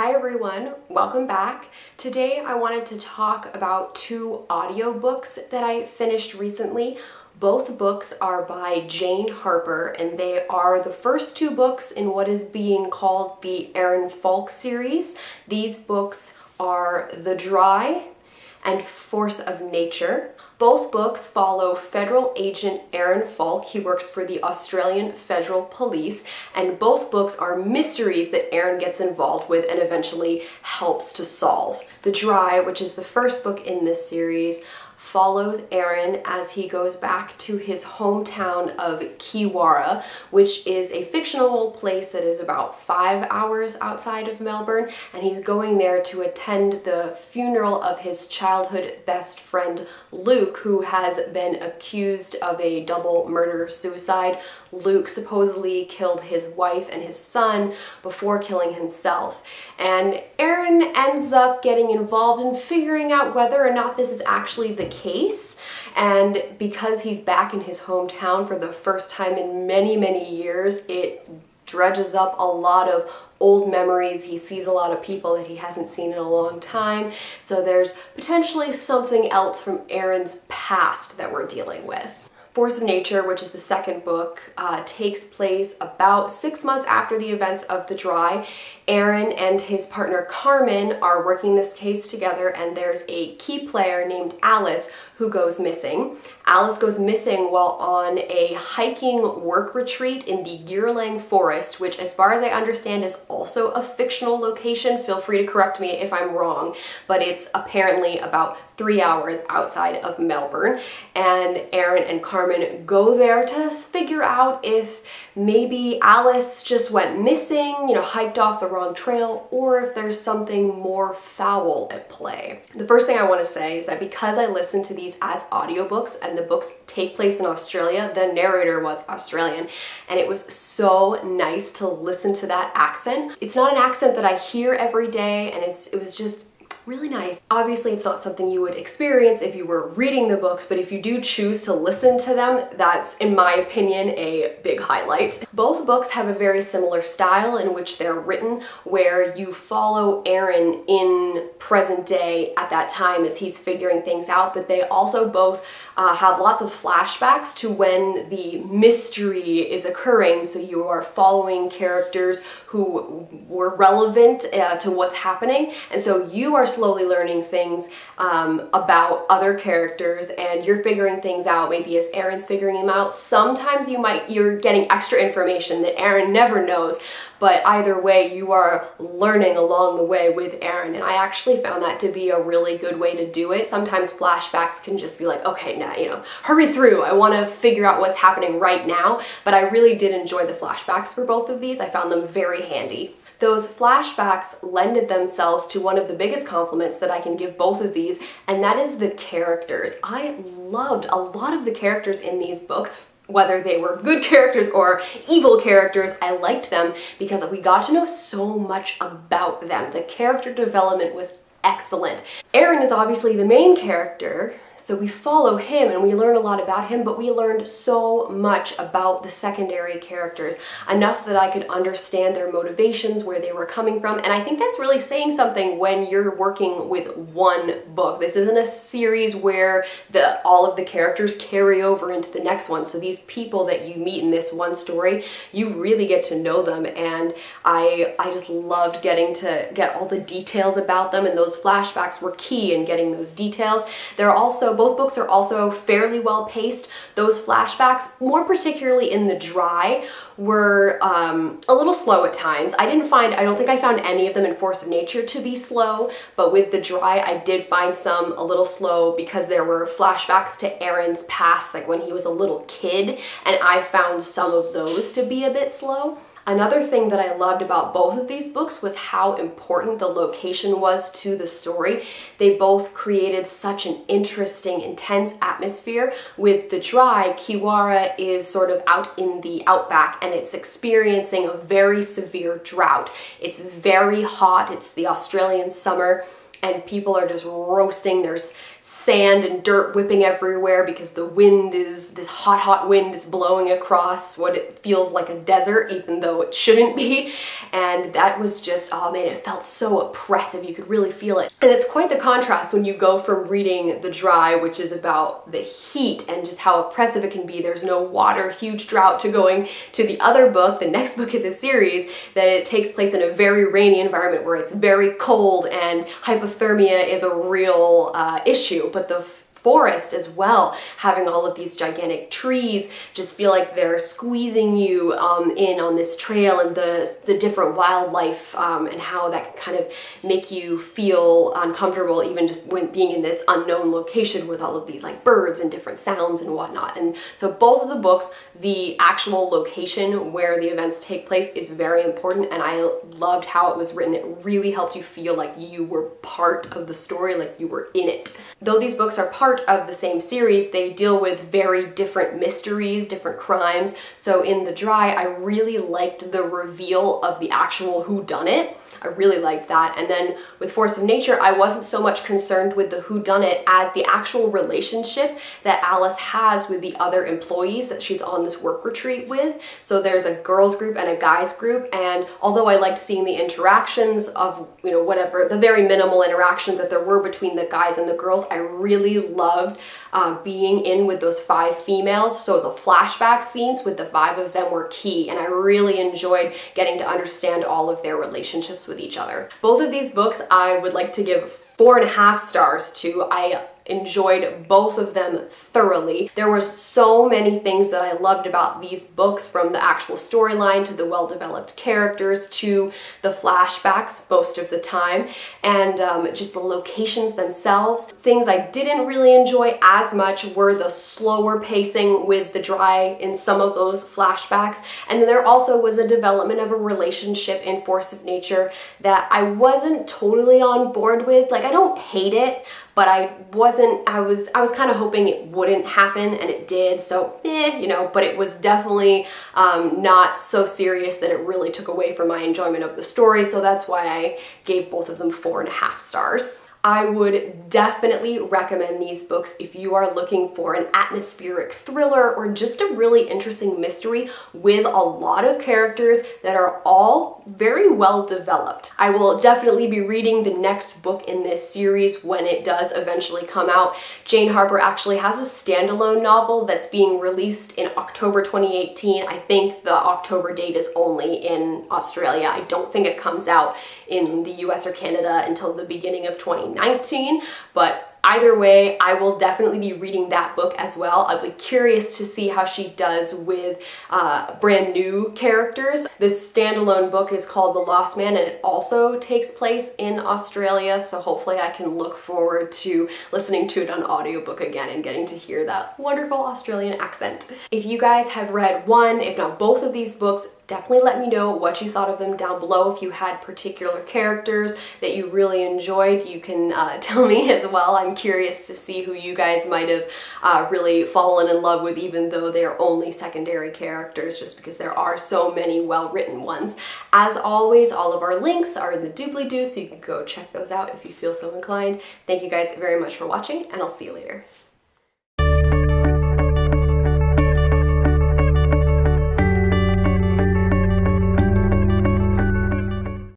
Hi everyone, welcome back. Today I wanted to talk about two audiobooks that I finished recently. Both books are by Jane Harper, and they are the first two books in what is being called the Erin Falk series. These books are The Dry and Force of Nature. Both books follow federal agent Erin Falk. He works for the Australian Federal Police, and both books are mysteries that Erin gets involved with and eventually helps to solve. The Dry, which is the first book in this series, follows Erin as he goes back to his hometown of Kiwara, which is a fictional place that is about 5 hours outside of Melbourne, and he's going there to attend the funeral of his childhood best friend Luke, who has been accused of a double murder-suicide. Luke supposedly killed his wife and his son before killing himself, and Erin ends up getting involved in figuring out whether or not this is actually the case. And because he's back in his hometown for the first time in many years, it dredges up a lot of old memories. He sees a lot of people that he hasn't seen in a long time, so there's potentially something else from Erin's past that we're dealing with. Force of Nature, which is the second book, takes place about 6 months after the events of The Dry. Erin and his partner Carmen are working this case together, and there's a key player named Alice who goes missing. Alice goes missing while on a hiking work retreat in the Girlang Forest, which, as far as I understand, is also a fictional location. Feel free to correct me if I'm wrong, but it's apparently about 3 hours outside of Melbourne. And Erin and Carmen go there to figure out if maybe Alice just went missing, hiked off the wrong trail, or if there's something more foul at play. The first thing I want to say is that because I listened to these as audiobooks and the books take place in Australia, the narrator was Australian, and it was so nice to listen to that accent. It's not an accent that I hear every day, and it was just really nice. Obviously, it's not something you would experience if you were reading the books, but if you do choose to listen to them, that's, in my opinion, a big highlight. Both books have a very similar style in which they're written, where you follow Erin in present day at that time as he's figuring things out, but they also both have lots of flashbacks to when the mystery is occurring, so you are following characters who were relevant to what's happening, and so you are slowly learning things about other characters, and you're figuring things out maybe as Erin's figuring them out. Sometimes you're getting extra information that Erin never knows, but either way you are learning along the way with Erin, and I actually found that to be a really good way to do it. Sometimes flashbacks can just be like, okay, now, hurry through, I want to figure out what's happening right now, but I really did enjoy the flashbacks for both of these. I found them very handy. Those flashbacks lended themselves to one of the biggest compliments that I can give both of these, and that is the characters. I loved a lot of the characters in these books. Whether they were good characters or evil characters, I liked them because we got to know so much about them. The character development was excellent. Erin is obviously the main character, so we follow him and we learn a lot about him, but we learned so much about the secondary characters, enough that I could understand their motivations, where they were coming from, and I think that's really saying something when you're working with one book. This isn't a series where all of the characters carry over into the next one, so these people that you meet in this one story, you really get to know them, and I just loved getting to get all the details about them, and those flashbacks were key in getting those details. Both books are also fairly well paced. Those flashbacks, more particularly in The Dry, were a little slow at times. I don't think I found any of them in Force of Nature to be slow, but with The Dry I did find some a little slow because there were flashbacks to Erin's past, like when he was a little kid, and I found some of those to be a bit slow. Another thing that I loved about both of these books was how important the location was to the story. They both created such an interesting, intense atmosphere. With The Dry, Kiwara is sort of out in the outback, and it's experiencing a very severe drought. It's very hot, it's the Australian summer, and people are just roasting. There's sand and dirt whipping everywhere because the wind is, this hot wind is blowing across what it feels like a desert, even though it shouldn't be. And that was just, oh man, it felt so oppressive. You could really feel it. And it's quite the contrast when you go from reading The Dry, which is about the heat and just how oppressive it can be. There's no water, huge drought, to going to the other book, the next book in the series, that it takes place in a very rainy environment where it's very cold and hypothermia is a real issue. But the forest as well, having all of these gigantic trees just feel like they're squeezing you in on this trail, and the different wildlife and how that can kind of make you feel uncomfortable even just when being in this unknown location with all of these like birds and different sounds and whatnot. And so both of the books, the actual location where the events take place is very important, and I loved how it was written. It really helped you feel like you were part of the story, like you were in it. Though these books are part of the same series, they deal with very different mysteries, different crimes. So in The Dry, I really liked the reveal of the actual whodunit. I really liked that. And then with Force of Nature, I wasn't so much concerned with the whodunit as the actual relationship that Alice has with the other employees that she's on this work retreat with. So there's a girls group and a guys group, and although I liked seeing the interactions of, you know, whatever, the very minimal interactions that there were between the guys and the girls, I really loved being in with those 5 females. So the flashback scenes with the 5 of them were key, and I really enjoyed getting to understand all of their relationships with each other. Both of these books I would like to give 4.5 stars to. I enjoyed both of them thoroughly. There were so many things that I loved about these books, from the actual storyline to the well-developed characters to the flashbacks most of the time, and just the locations themselves. Things I didn't really enjoy as much were the slower pacing with The Dry in some of those flashbacks, and then there also was a development of a relationship in Force of Nature that I wasn't totally on board with. Like, I don't hate it, but I was kind of hoping it wouldn't happen, and it did, so you know, but it was definitely not so serious that it really took away from my enjoyment of the story, so that's why I gave both of them 4.5 stars. I would definitely recommend these books if you are looking for an atmospheric thriller or just a really interesting mystery with a lot of characters that are all very well developed. I will definitely be reading the next book in this series when it does eventually come out. Jane Harper actually has a standalone novel that's being released in October 2018. I think the October date is only in Australia. I don't think it comes out in the US or Canada until the beginning of 2019, but either way, I will definitely be reading that book as well. I'll be curious to see how she does with brand new characters. This standalone book is called The Lost Man, and it also takes place in Australia, so hopefully I can look forward to listening to it on audiobook again and getting to hear that wonderful Australian accent. If you guys have read one, if not both of these books, definitely let me know what you thought of them down below. If you had particular characters that you really enjoyed, you can tell me as well. I'm curious to see who you guys might have really fallen in love with, even though they're only secondary characters, just because there are so many well-written ones. As always, all of our links are in the doobly-doo, so you can go check those out if you feel so inclined. Thank you guys very much for watching, and I'll see you later.